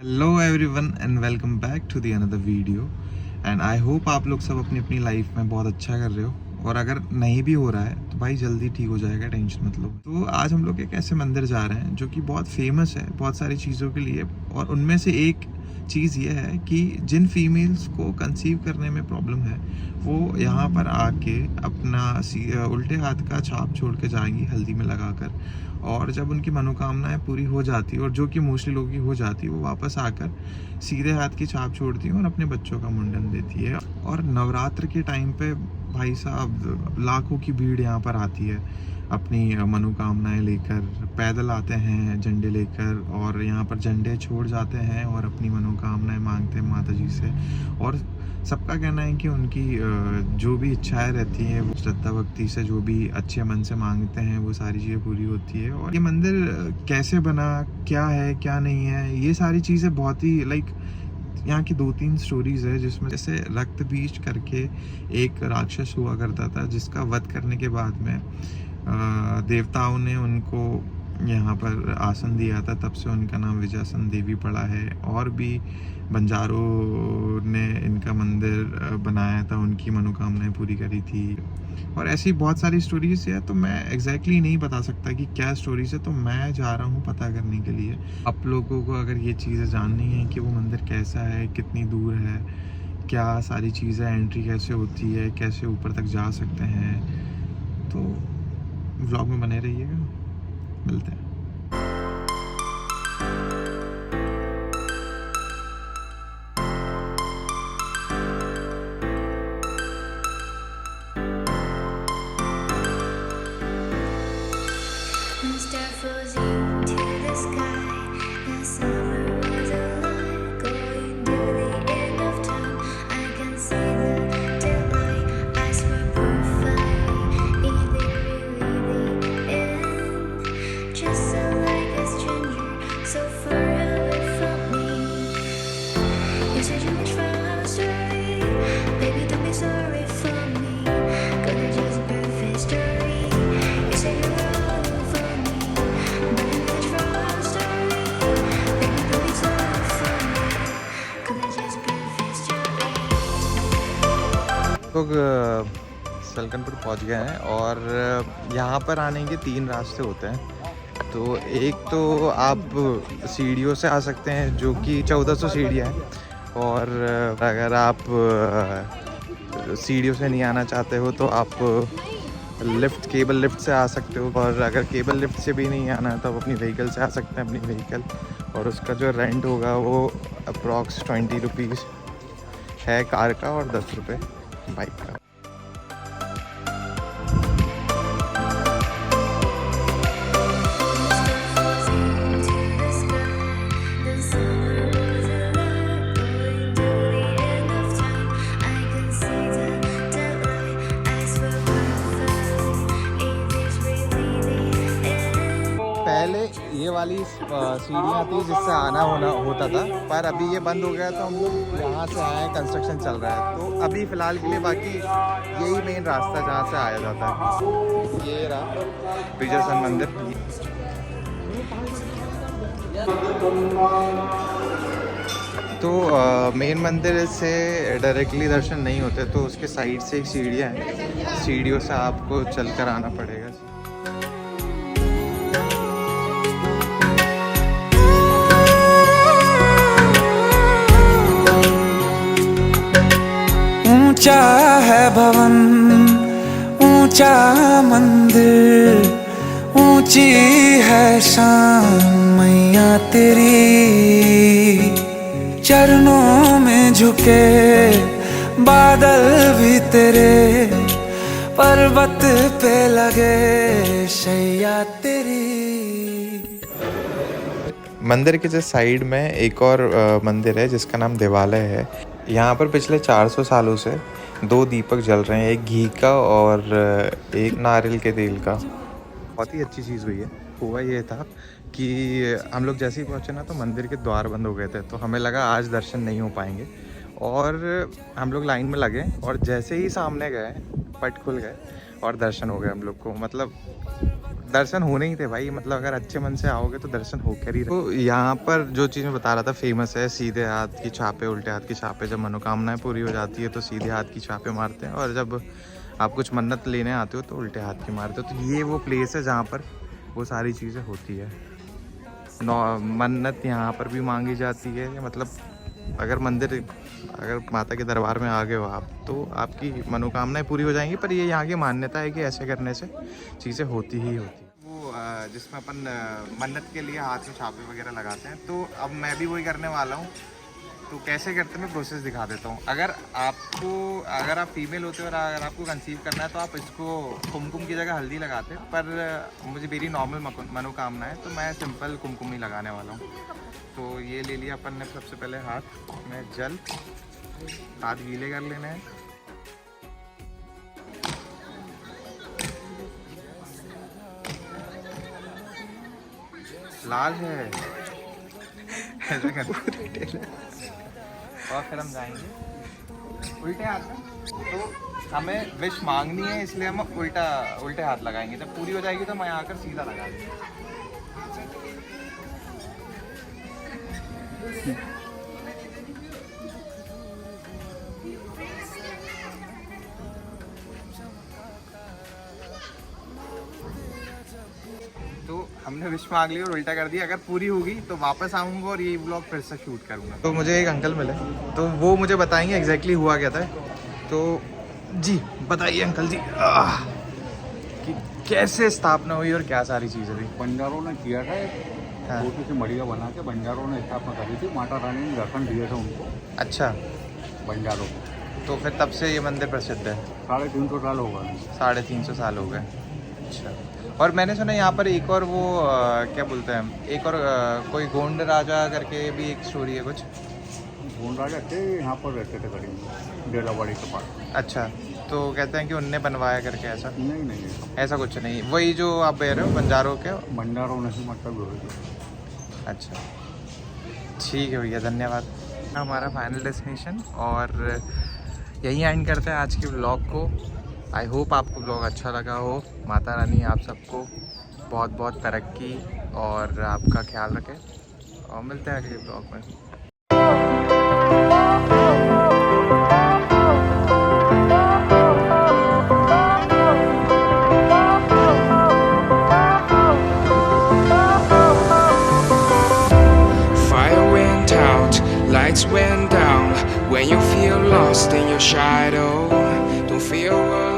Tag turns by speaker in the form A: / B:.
A: Hello everyone and welcome back to the another video. And I hope आप लोग सब अपनी अपनी लाइफ में बहुत अच्छा कर रहे हो, और अगर नहीं भी हो रहा है तो भाई जल्दी ठीक हो जाएगा, टेंशन मत लो। तो आज हम लोग एक ऐसे मंदिर जा रहे हैं जो कि बहुत फेमस है बहुत सारी चीज़ों के लिए, और उनमें से एक चीज़ ये है कि जिन फीमेल्स को कंसीव करने में प्रॉब्लम है वो यहाँ पर आके अपना उल्टे हाथ का छाप छोड़ के जाएंगी हल्दी में लगाकर, और जब उनकी मनोकामनाएं पूरी हो जाती है, और जो कि मोस्टली लोगों की हो जाती है, वो वापस आकर सीधे हाथ की छाप छोड़ती है और अपने बच्चों का मुंडन देती है। और नवरात्र के टाइम पे भाई साहब लाखों की भीड़ यहाँ पर आती है अपनी मनोकामनाएं लेकर, पैदल आते हैं झंडे लेकर, और यहाँ पर झंडे छोड़ जाते हैं और अपनी मनोकामनाएं मांगते हैं माता जी से। और सबका कहना है कि उनकी जो भी इच्छाएं रहती हैं वो श्रद्धा भक्ति से जो भी अच्छे मन से मांगते हैं वो सारी चीज़ें पूरी होती है। और ये मंदिर कैसे बना, क्या है क्या नहीं है, ये सारी चीज़ें बहुत ही यहाँ की 2-3 स्टोरीज है, जिसमें जैसे रक्त बीज करके एक राक्षस हुआ करता था, जिसका वध करने के बाद में देवताओं ने उनको यहाँ पर आसन दिया था, तब से उनका नाम विजयासन देवी पड़ा है। और भी बंजारों ने इनका मंदिर बनाया था, उनकी मनोकामनाएं पूरी करी थी। और ऐसी बहुत सारी स्टोरीज है, तो मैं एग्जैक्टली नहीं बता सकता कि क्या स्टोरीज है, तो मैं जा रहा हूँ पता करने के लिए। आप लोगों को अगर ये चीज़ें जाननी है कि वो मंदिर कैसा है, कितनी दूर है, क्या सारी चीज़ें, एंट्री कैसे होती है, कैसे ऊपर तक जा सकते हैं, तो व्लॉग में बने रहिएगा। मिलते हैं।
B: Start floating to the sky. The summer was alive, going to the end of time. I can see the daylight. Eyes were perfect. Is it really the end? Just so like a stranger, so far away from me. You said you wish for a story, baby. Don't be sorry for me, 'cause it's just a perfect story. You said you were all for me.
A: लोग सलकनपुर पहुंच गए हैं, और यहाँ पर आने के 3 रास्ते होते हैं। तो एक तो आप सीढ़ियों से आ सकते हैं, जो कि 1400 सीढ़ियाँ हैं, और अगर आप सीढ़ियों से नहीं आना चाहते हो तो आप केबल लिफ्ट से आ सकते हो। और अगर केबल लिफ्ट से भी नहीं आना है तो आप अपनी व्हीकल से आ सकते हैं, अपनी व्हीकल। और उसका जो रेंट होगा वो अप्रॉक्स 20 रुपीज़ है कार का, और 10 रुपये बाइक का। पहले ये वाली सीढ़ियाँ थी जिससे आना होता था, पर अभी ये बंद हो गया, तो हम लोग यहाँ से आए हैं, कंस्ट्रक्शन चल रहा है। तो अभी फ़िलहाल के लिए बाकी यही मेन रास्ता जहाँ से आया जाता है। ये रहा विजयासन मंदिर। तो मेन मंदिर से डायरेक्टली दर्शन नहीं होते, तो उसके साइड से एक सीढ़ियाँ हैं, सीढ़ियों से आपको चल कर आना पड़ेगा।
C: ऊंचा है भवन, ऊंचा मंदिर, ऊंची है शान मैया तेरी। चरणों में झुके बादल भी तेरे, पर्वत पे लगे शैया तेरी।
A: मंदिर के जस्ट साइड में एक और मंदिर है जिसका नाम देवालय है। यहाँ पर पिछले 400 सालों से 2 दीपक जल रहे हैं, एक घी का और एक नारियल के तेल का। बहुत ही अच्छी चीज़ हुई है। हुआ ये था कि हम लोग जैसे ही पहुँचे ना, तो मंदिर के द्वार बंद हो गए थे, तो हमें लगा आज दर्शन नहीं हो पाएंगे, और हम लोग लाइन में लगे, और जैसे ही सामने गए पट खुल गए, और दर्शन हो गए हम लोग को। मतलब दर्शन होने ही थे भाई, मतलब अगर अच्छे मन से आओगे तो दर्शन होकर ही। तो यहाँ पर जो चीज़ मैं बता रहा था फेमस है, सीधे हाथ की छापे, उल्टे हाथ की छापे। जब मनोकामनाएं पूरी हो जाती है तो सीधे हाथ की छापे मारते हैं, और जब आप कुछ मन्नत लेने आते हो तो उल्टे हाथ की मारते हो। तो ये वो प्लेस है जहाँ पर वो सारी चीज़ें होती है। मन्नत यहाँ पर भी मांगी जाती है। मतलब अगर माता के दरबार में आ गए हो आप तो आपकी मनोकामनाएं पूरी हो जाएंगी। पर ये यहाँ की मान्यता है कि ऐसे करने से चीज़ें होती ही होती। वो जिसमें अपन मन्नत के लिए हाथ में छापे वगैरह लगाते हैं, तो अब मैं भी वही करने वाला हूँ। तो कैसे करते हैं मैं प्रोसेस दिखा देता हूँ। अगर आप फीमेल होते हो और अगर आपको कंसीव करना है तो आप इसको कुमकुम की जगह हल्दी लगाते हैं, पर मुझे मेरी नॉर्मल मनोकामना है तो मैं सिंपल कुमकुम ही लगाने वाला हूँ। तो ये ले लिया अपन ने। सबसे पहले हाथ में जल, हाथ गीले कर लेने हैं। लाल है ऐसा कर। और फिर हम जाएंगे उल्टे हाथ में। तो हमें विश मांगनी है, इसलिए हम उल्टे हाथ लगाएंगे। जब पूरी हो जाएगी तो मैं आकर सीधा लगा देंगे। तो हमने विश मांग ली और उल्टा कर दिया। अगर पूरी होगी तो वापस आऊँगा और ये व्लॉग फिर से शूट करूँगा। तो मुझे एक अंकल मिले, तो वो मुझे बताएंगे एग्जैक्टली हुआ क्या था। तो जी बताइए अंकल जी, कि कैसे स्थापना हुई और क्या सारी चीज़ें थी।
D: बंजारों ने किया था,
A: हाँ।
D: छोटी सी मड़िया बना के बंजारों ने स्थापना करी थी। माता रानी ने दर्शन दिए थे उनको,
A: अच्छा,
D: बंजारों को।
A: तो फिर तब से ये मंदिर प्रसिद्ध है।
D: 350 साल हो गए।
A: 350 साल हो गए। अच्छा, और मैंने सुना यहाँ पर एक और वो क्या बोलते हैं, एक और कोई गोंड राजा करके भी एक स्टोरी है कुछ।
D: गोंड राजा थे, यहाँ पर रहते थे करीब डेलावाड़ी के पास।
A: अच्छा, तो कहते हैं कि उनने बनवाया करके ऐसा।
D: नहीं नहीं,
A: ऐसा कुछ नहीं, वही जो आप कह रहे हो बंजारों के।
D: बंजारों ने ही मतलब हुए।
A: अच्छा, ठीक है भैया, धन्यवाद। हमारा फाइनल डेस्टिनेशन, और यहीं एंड करते हैं आज के ब्लॉग को। आई होप आपको ब्लॉग अच्छा लगा हो। माता रानी आप सबको बहुत बहुत तरक्की और आपका ख्याल रखे, और मिलते हैं अगले ब्लॉग में।
E: Fire went out, lights went down. When you feel lost in your shadow, don't fear what